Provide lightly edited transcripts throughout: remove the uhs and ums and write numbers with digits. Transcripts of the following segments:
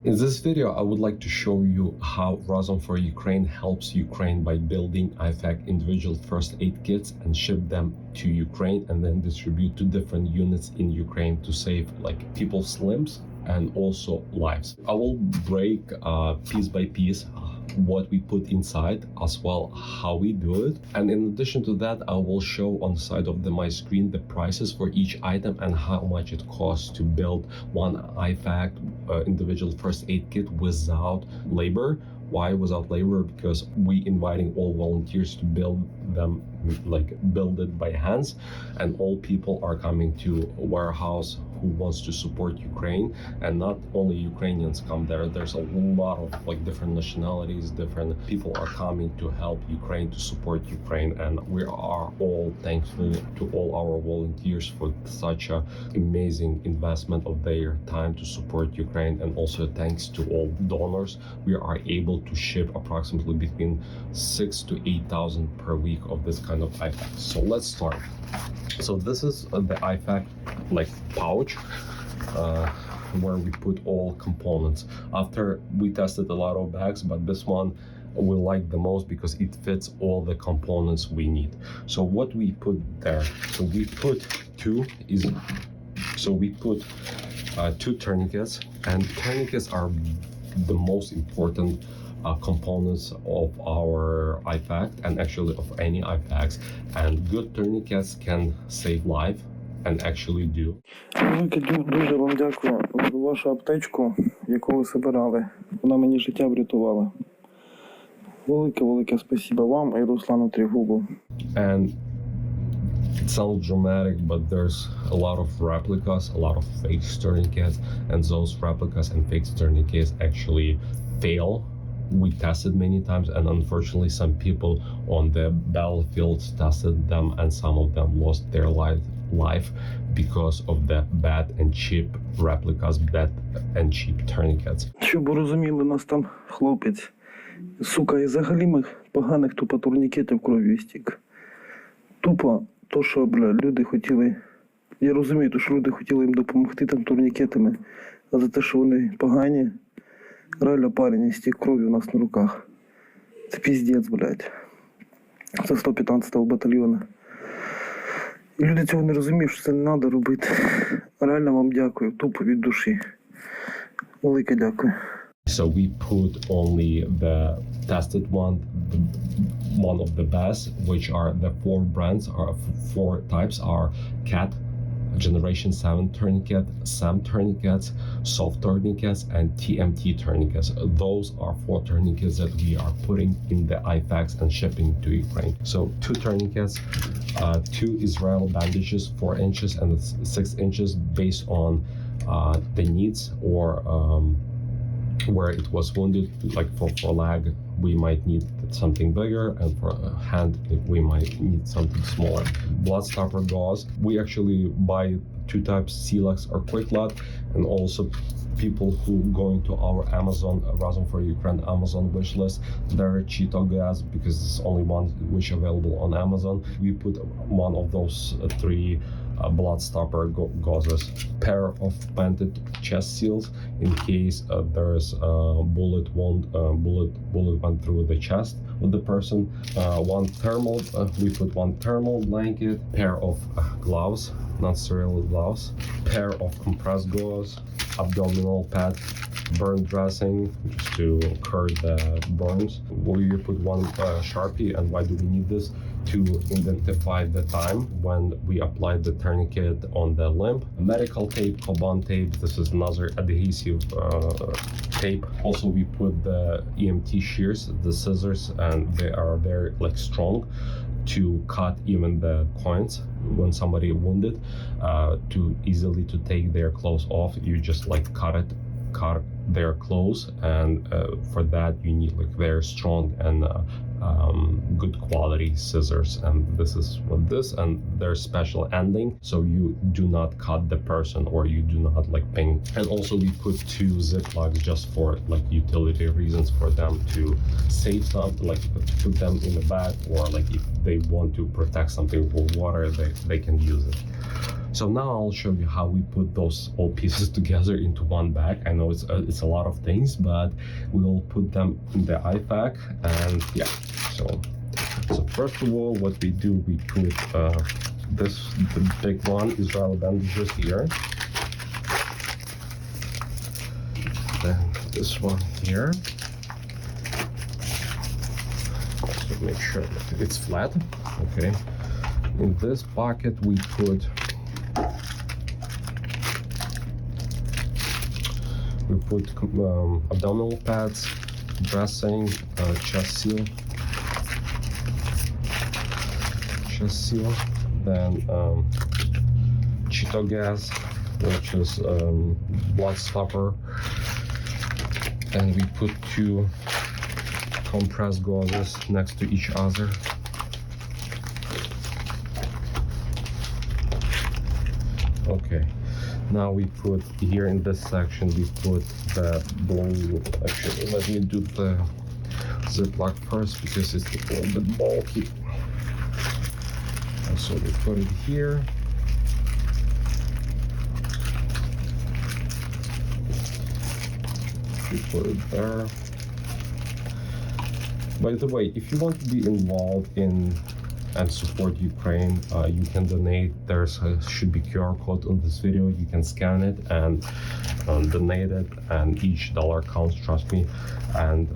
In this video, I would like to show you how Razon for Ukraine helps Ukraine by building IFAK individual first aid kits and ship them to Ukraine and then distribute to different units in Ukraine to save people's limbs and also lives. I will break piece by piece what we put inside, as well how we do it, and in addition to that I will show on the side of my screen the prices for each item and how much it costs to build one IFAK individual first aid kit without labor. Why without labor? Because we inviting all volunteers to build them, build it by hands, and all people are coming to a warehouse who wants to support Ukraine. And not only Ukrainians come there's a lot of different nationalities, different people are coming to help Ukraine, to support Ukraine, and we are all thankful to all our volunteers for such a amazing investment of their time to support Ukraine. And also thanks to all donors, we are able to ship approximately between 6,000 to 8,000 per week of this kind of IFAK. So let's start. So this is the IFAK pouch where we put all components. After we tested a lot of bags, but this one we like the most because it fits all the components we need. So what we put there, so we put two tourniquets, and tourniquets are the most important components of our IFAK and actually of any IFAKs, and good tourniquets can save life and actually do. Дуже вам дякую за вашу аптечку, яку ви збирали. Вона мені життя врятувала. Велике спасибо вам і Руслану Трегубу. And it sounds dramatic, but there's a lot of replicas, a lot of fake tourniquets, and those replicas and fake tourniquets actually fail. We tested many times, and unfortunately some people on the battlefields tested them, and some of them lost their life because of the bad and cheap replicas, bad and cheap tourniquets. Щоб ви розуміли, у нас там хлопець, сука, із загалімих поганих тупо турнікетів кров'ю стік. Тупо то, що, люди хотіли, я розумію, то, що люди хотіли їм допомогти там турнікетами, а за те, що вони погані, реально парень стік кров'ю у нас на руках. Це піздець, блядь. Це 115-го батальйону. І люди цього не розуміють, що це не треба робити. Реально вам дякую, тупо від душі. Велике дякую. So we put only the tested one of the best, which are the four types are CAT, Generation 7 tourniquet, SAM tourniquets, soft tourniquets, and TMT tourniquets. Those are 4 tourniquets that we are putting in the IFAKs and shipping to Ukraine. So 2 tourniquets, 2 Israel bandages, 4 inches and 6 inches based on the needs, or where it was wounded, for leg we might need something bigger, and for a hand we might need something smaller. Blood stopper gauze, we actually buy 2 types, Celox or quickclot, and also people who go into our Amazon, Razon for Ukraine Amazon wish list, their Cheeto gas, because it's only one which available on Amazon. We put one of those 3 blood stopper gauzes. Pair of painted chest seals in case there's a bullet went through the chest of the person. We put 1 thermal blanket, pair of gloves, not sterile gloves, pair of compressed gauze, abdominal pads, burn dressing just to cure the burns. We put 1 Sharpie, and why do we need this? To identify the time when we applied the tourniquet on the limb. Medical tape, Coban tape, this is another adhesive tape. Also we put the EMT shears, the scissors, and they are very strong to cut even the coins when somebody wounded, to easily to take their clothes off. You just cut their clothes, and for that you need very strong and good quality scissors, and this is what this, and there's special ending, so you do not cut the person, or you do not ping. And also we put 2 ziplocs just for utility reasons, for them to save some, put them in a bag, or if they want to protect something with water, they can use it. So now I'll show you how we put those all pieces together into one bag. I know it's a lot of things, but we'll put them in the IFAK, and yeah. So first of all, what we do, we put the big one, Israeli bandages here. Then this one here. So make sure that it's flat. Okay. In this bucket we put abdominal pads, dressing, chest seal, then Cheeto gas, which is blood stopper, and we put 2 compressed gauzes next to each other. Okay, now we put here in this section, we put the blue. Actually, let me do the Ziploc first because it's a little bit bulky. And so we put it here. We put it there. By the way, if you want to be involved in and support Ukraine, you can donate. Should be QR code on this video. You can scan it and donate it, and each dollar counts, trust me. And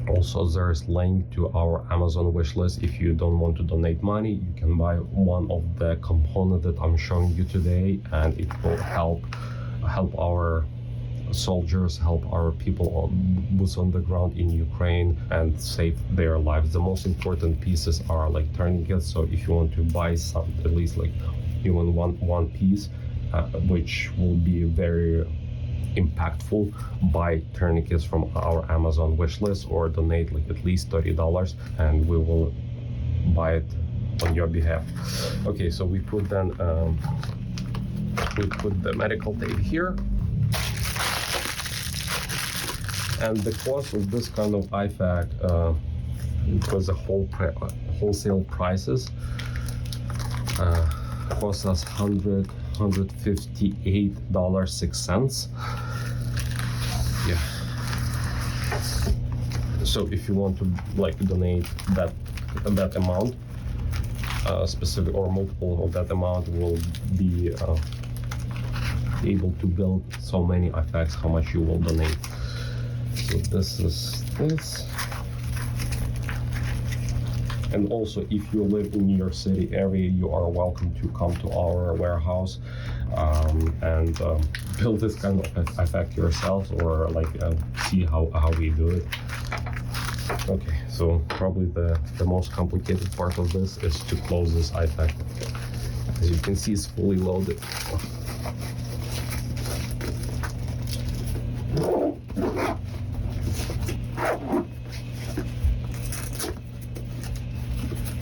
also there's link to our Amazon wish list. If you don't want to donate money, you can buy one of the components that I'm showing you today, and it will help our soldiers, help our people boots on the ground in Ukraine, and save their lives. The most important pieces are like tourniquets. So if you want to buy some, at least like even one piece, which will be very impactful, buy tourniquets from our Amazon wish list, or donate like at least $30, and we will buy it on your behalf. Okay, so we put the medical tape here. And the cost of this kind of IFAK, because the wholesale prices cost us $158.06. Yeah. So if you want to like donate that amount, specific or multiple of that amount, will be able to build so many IFAKs how much you will donate. So this is this. And also, if you live in New York City area, you are welcome to come to our warehouse and build this kind of IFAK yourselves, or like see how we do it. Okay, so probably the most complicated part of this is to close this IFAK. As you can see, it's fully loaded.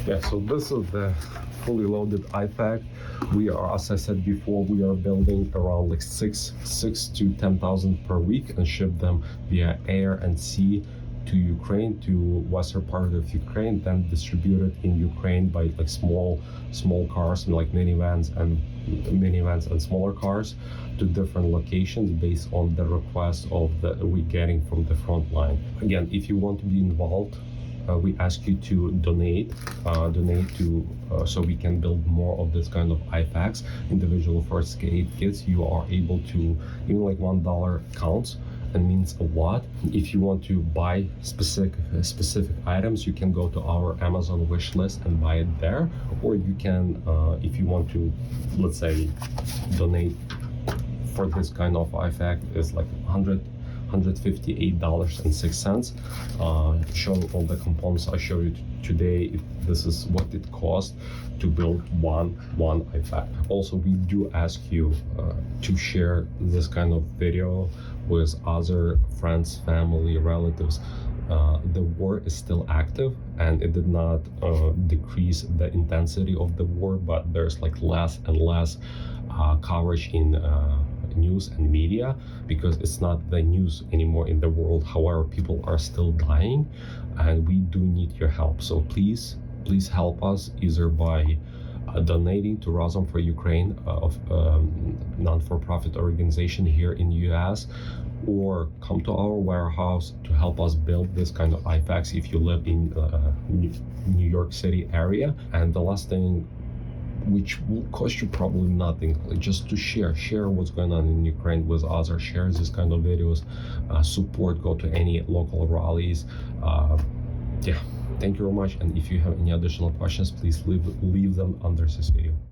Yeah, so this is the fully loaded IFAK. We are, as I said before, we are building around like 6 to 10,000 per week, and ship them via air and sea to Ukraine, to western part of Ukraine, then distributed in Ukraine by like small cars, like minivans and smaller cars, to different locations based on the request of we getting from the front line. Again, if you want to be involved, we ask you to donate to so we can build more of this kind of IFAKs, individual first aid kits. You are able to, even like $1 counts and means a lot. If you want to buy specific items, you can go to our Amazon wish list and buy it there, or you can, if you want to, let's say, donate for this kind of IFAK, is like $158.06. Showing all the components I showed you today, this is what it costs to build one IFAK. Also, we do ask you to share this kind of video with other friends, family, relatives. The war is still active, and it did not decrease the intensity of the war, but there's like less and less coverage in news and media, because it's not the news anymore in the world. However, people are still dying, and we do need your help. So please help us, either by donating to Razom for Ukraine, of non-for-profit organization here in the US, or come to our warehouse to help us build this kind of IFAKs if you live in New York City area. And the last thing, which will cost you probably nothing, just to share what's going on in Ukraine with others, share this kind of videos, support, go to any local rallies. Yeah, thank you very much. And if you have any additional questions, please leave them under this video.